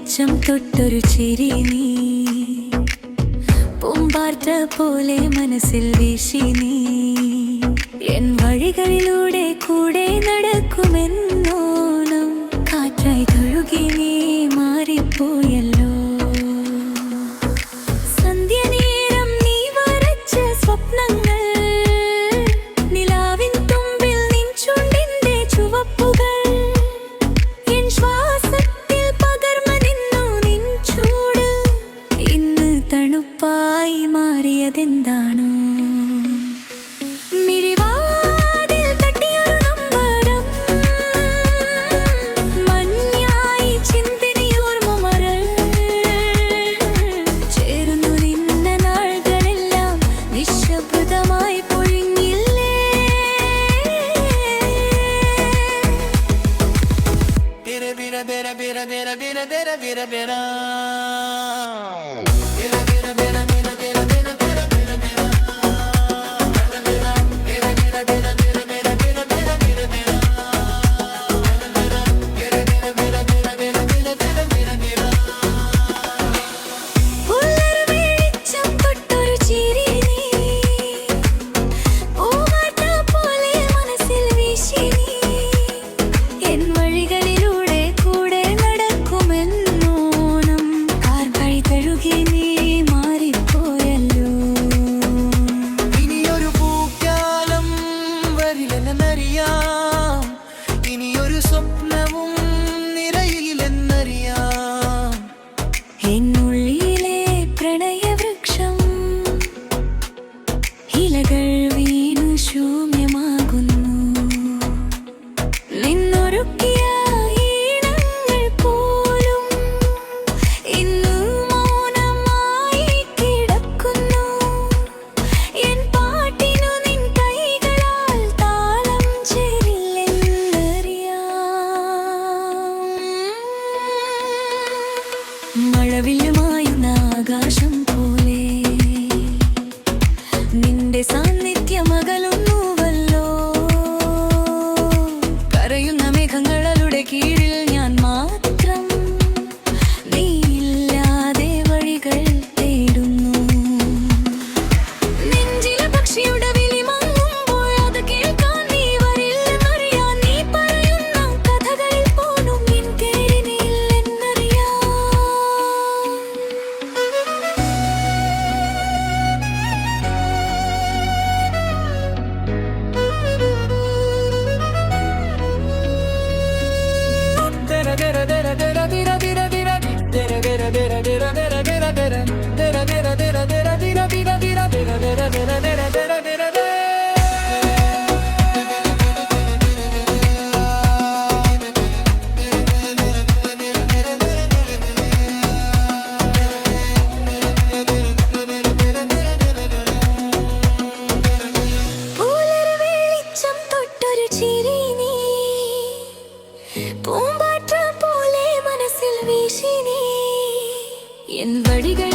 വെളിച്ചം തൊട്ടൊരു ചിരി നീ പൂമ്പാറ്റ പോലെ മനസ്സിൽ വീശി നീ എൻ വഴികളിലൂടെ കൂടെ നടക്കുമെന്നോണം കാറ്റായി തഴുകി നീ മാറിപ്പോയല്ലോ. സന്ധ്യനേരം നീ വരച്ച സ്വപ്നങ്ങൾ നിലാവിൻ തുമ്പിൽ നിൻ ചുണ്ടിന്റെ ചുവപ്പുകൾ എൻ ശ്വാസത്തിൽ പകർന്നു നിന്നു നിൻ ചൂട് ഇന്ന് തണുപ്പായി മാറിയതെന്താണോ? എന്നുള്ളിലെ പ്രണയവൃക്ഷം ഇലകൾ വീണു ശൂന്യമാകുന്നു. നിന്നൊരുക്കിയ ഈണങ്ങൾ പോലും ഇന്നു മൗനമായി കിടക്കുന്നു. എൻ പാട്ടിനു നിൻ കൈകളാൽ താളം ചേരില്ലെന്നറിയാം. മഴവില്ലുമായുന്ന ആകാശം പോലെ നിന്റെ സാന്നിധ്യമകലുന്നുവല്ലോ. കരയുന്ന മേഘങ്ങളുടെ കീഴിൽ ഞാൻ മാത്രം നീയില്ലാതെ വഴികൾ തേടുന്നു. നെഞ്ചിലെ പക്ഷിയുടെ വിളി മങ്ങുമ്പോൾ അത് കേൾക്കാൻ നീ വരില്ലെന്നറിയാൻ. നീ പറയുന്ന കഥകളിൽ പോലും എൻ പേരിനില്ലെന്നറിയാം. പൂമ്പാറ്റ പോലെ മനസ്സിൽ വീശി നീ എൻ വഴികൾ